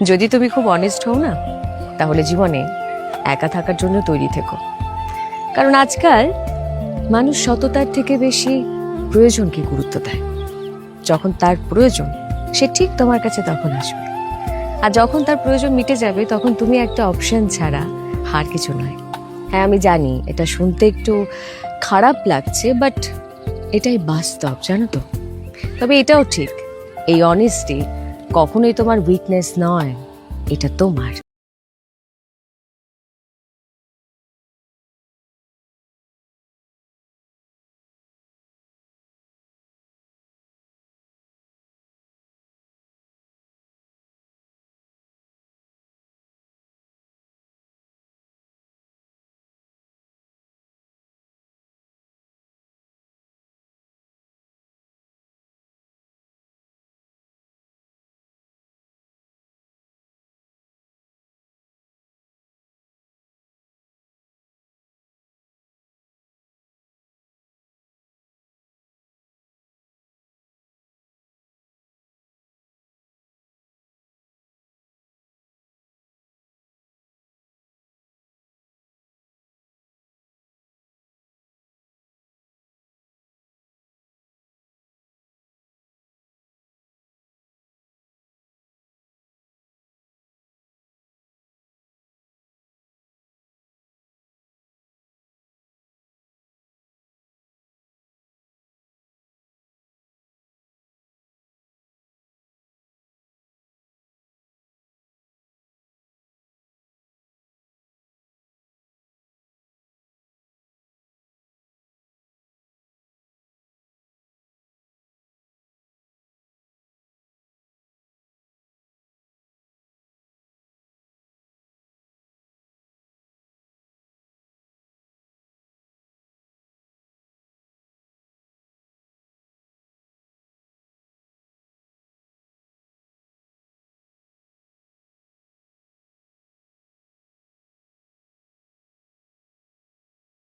যদি তুমি খুব অনেস্ট হও না, তাহলে জীবনে একা থাকার জন্য তৈরি থেকো। কারণ আজকাল মানুষ সততার থেকে বেশি প্রয়োজনকে গুরুত্ব দেয়। যখন তার প্রয়োজন, সে ঠিক তোমার কাছে তখন আসবে। আর যখন তার প্রয়োজন মিটে যাবে, তখন তুমি একটা অপশন ছাড়া আর কিছু নয়। হ্যাঁ, আমি জানি এটা শুনতে একটু খারাপ লাগছে, বাট এটাই বাস্তব, জানো তো। তবে এটাও ঠিক, এই অনেস্টি কখনোই তোমার উইকনেস নয়, এটা তোমার